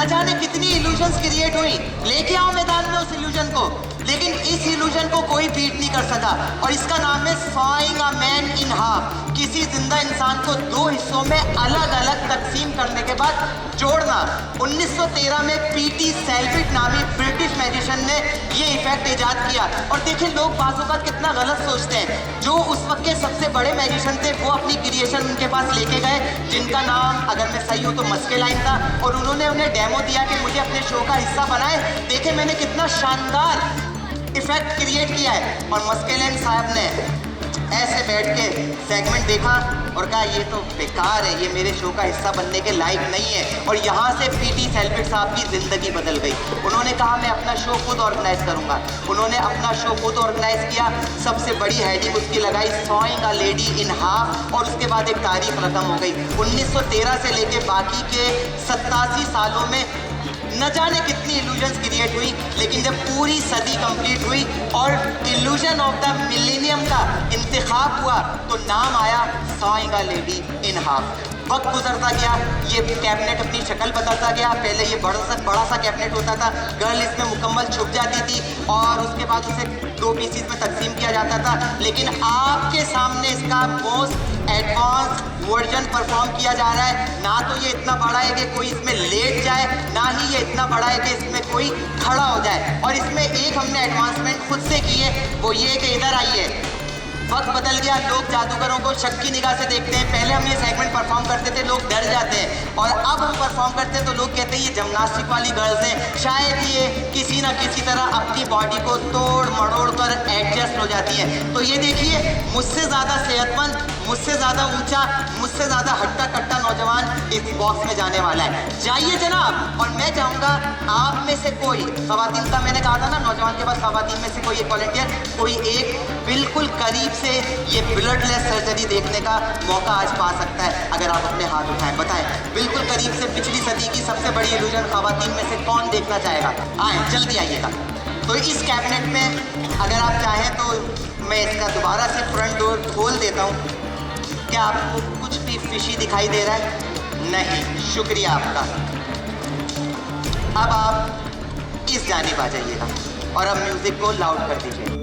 न जाने कितनी इल्यूजन्स क्रिएट हुई, लेके आओ मैदान में उस इल्यूजन को, लेकिन इस इल्यूजन को कोई बीट नहीं कर सका। और इसका नाम है sawing a man in half. किसी जिंदा इंसान को दो हिस्सों में अलग अलग तकसीम करने के बाद जोड़ना। 1913 में पीटी सेल्विट नामी ब्रिटिश मैजिशियन ने ये इफेक्ट इजाद किया। और देखिए लोग बाज़-औक़ात कितना गलत सोचते हैं। जो उस वक्त के सबसे बड़े मैजिशियन थे वो अपनी क्रिएशन उनके पास लेके गए, जिनका नाम अगर मैं सही हूँ तो मस्केलाइन था, और उन्होंने उन्हें डेमो दिया कि मुझे अपने शो का हिस्सा बनाए, देखे मैंने कितना शानदार इफेक्ट क्रिएट किया है। और मस्केलाइन साहब ने ऐसे बैठ के सेगमेंट देखा और कहा ये तो बेकार है, ये मेरे शो का हिस्सा बनने के लायक नहीं है। और यहाँ से पीटी सेल्विट साहब की ज़िंदगी बदल गई। उन्होंने कहा मैं अपना शो खुद ऑर्गेनाइज करूँगा। उन्होंने अपना शो खुद ऑर्गेनाइज किया। सबसे बड़ी हेडिंग उसकी लगाई sawing a lady in half, और उसके बाद एक तारीख रकम हो गई। 1913 से लेके बाकी के 87 सालों में न जाने कितनी इल्यूजन्स क्रिएट हुई, लेकिन जब पूरी सदी कंप्लीट हुई और इल्यूजन ऑफ द मिलेनियम का इंतखाब हुआ तो नाम आया sawing a lady in half. वक्त गुजरता गया, ये कैबिनेट अपनी शक्ल बदलता गया। पहले ये बड़ा सा कैबिनेट होता था, गर्ल इसमें मुकम्मल छुप जाती थी और उसके बाद उसे 2 पीसीज में तकसीम किया जाता था। लेकिन आपके सामने इसका मोस्ट एडवांस वर्जन परफॉर्म किया जा रहा है। ना तो ये इतना बड़ा है कि कोई इसमें लेट जाए, ना ही ये इतना बड़ा है कि इसमें कोई खड़ा हो जाए। और इसमें एक हमने एडवांसमेंट खुद से की है, वो ये कि इधर आइए। वक्त बदल गया, लोग जादूगरों को शक की निगाह से देखते हैं। पहले हम ये सेगमेंट परफॉर्म करते थे, लोग डर जाते हैं, और अब हम परफॉर्म करते हैं तो लोग कहते हैं ये जिम्नास्टिक वाली गर्ल्स हैं, शायद ये किसी ना किसी तरह अपनी बॉडी को तोड़ मड़ोड़ कर एडजस्ट हो जाती है। तो ये देखिए, मुझसे ज़्यादा सेहतमंद, मुझसे ज़्यादा ऊंचा, मुझसे ज़्यादा हट्टा कट्टा नौजवान इस बॉक्स में जाने वाला है। जाइए जनाब। और मैं चाहूँगा आप में से कोई ख़वातीन का, मैंने कहा था ना नौजवान के पास ख़वातीन में से कोई एक वॉलंटियर, कोई एक बिल्कुल करीब से ये ब्लडलेस सर्जरी देखने का मौका आज पा सकता है। अगर आप अपने हाथ उठाएं, बताएं बिल्कुल करीब से पिछली सदी की सबसे बड़ी इल्यूजन ख़वातीन में से कौन देखना चाहेगा? आएँ, जल्दी आइएगा। तो इस कैबिनेट में अगर आप चाहें तो मैं इसका दोबारा से फ्रंट डोर खोल देता हूँ। क्या आपको कुछ भी फिशी दिखाई दे रहा है? नहीं, शुक्रिया आपका। अब आप इस जानिब आ जाइएगा और अब म्यूज़िक को लाउड कर दीजिए।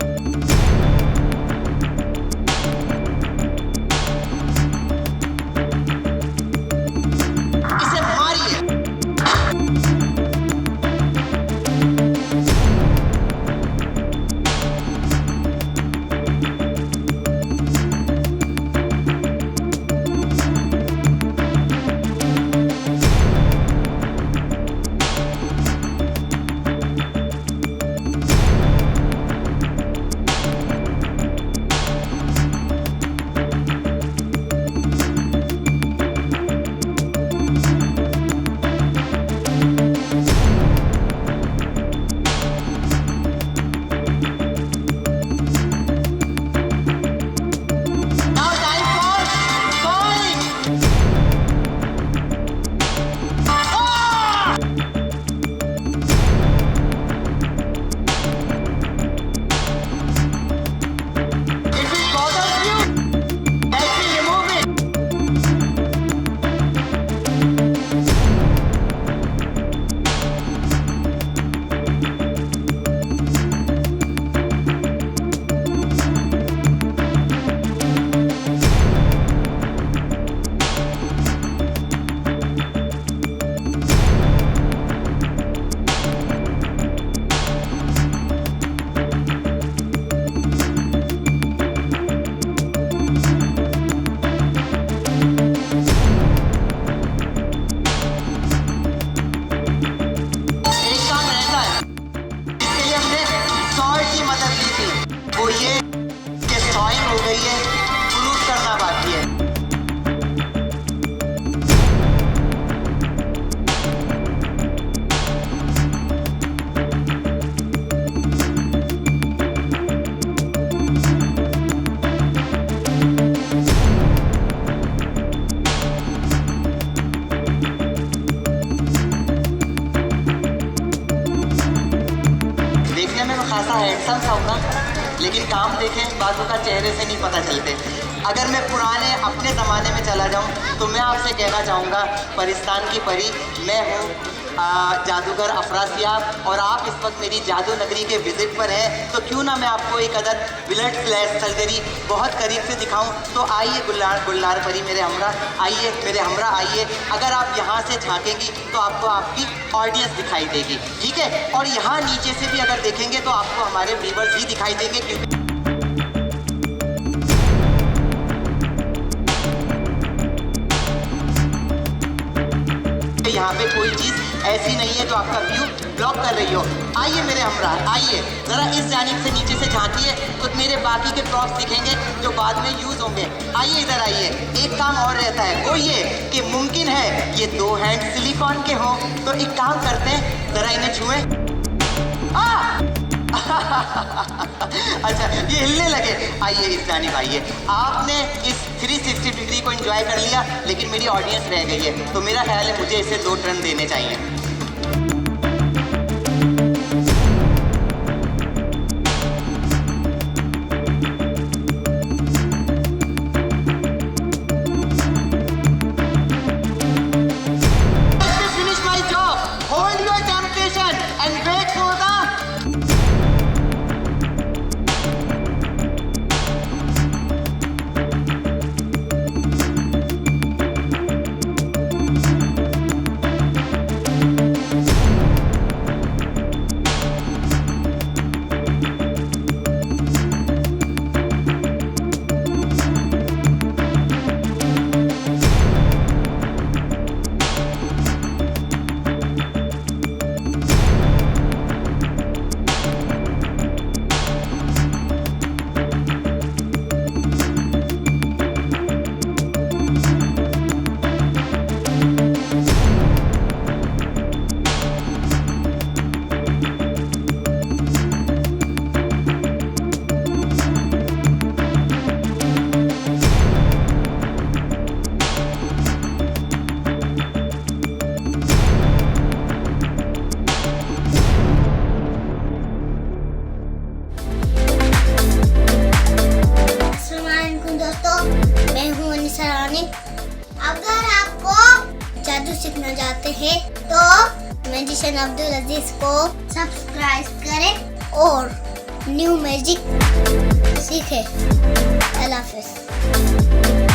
हैंडसम सा होगा, लेकिन काम देखें बाजू का चेहरे से नहीं पता चलते। अगर मैं पुराने अपने ज़माने में चला जाऊं तो मैं आपसे कहना चाहूँगा, परिस्तान की परी मैं हूँ, जादूगर अफरासियाब, और आप इस वक्त मेरी जादू नगरी के विजिट पर हैं, तो क्यों ना मैं आपको एक अदर ब्लड स्लैश सर्जरी बहुत करीब से दिखाऊं। तो आइए गुलनार परी मेरे हमरा, आइए मेरे हमरा आइए। अगर आप यहाँ से झांकेंगी तो आपको आपकी ऑडियंस दिखाई देगी, ठीक है। और यहाँ नीचे से भी अगर देखेंगे तो आपको हमारे व्यूअर्स ही दिखाई देंगे, क्योंकि यहाँ पे कोई चीज ऐसी नहीं है जो आपका व्यू ब्लॉक कर रही हो। आइए मेरे हमरा, आइए जरा इस जानिब से नीचे से झांकिए तो मेरे बाकी के प्रॉप्स दिखेंगे जो बाद में यूज होंगे। आइए इधर आइए। एक काम और रहता है, वो ये कि मुमकिन है ये 2 हैंड सिलिकॉन के हों, तो एक काम करते हैं, जरा इन्हें छुएं। अच्छा, ये हिलने लगे। आइए इस जानिब आइए। आपने इस 360 डिग्री को एंजॉय कर लिया, लेकिन मेरी ऑडियंस रह गई है, तो मेरा ख्याल है मुझे इसे 2 टर्न देने चाहिए। Finish my job. Hold your temptation and wait for the अगर आपको जादू सीखना चाहते हैं तो मैजिशियन अब्दुल अजीज को सब्सक्राइब करें और न्यू मैजिक सीखें। अल्लाह हाफिज़।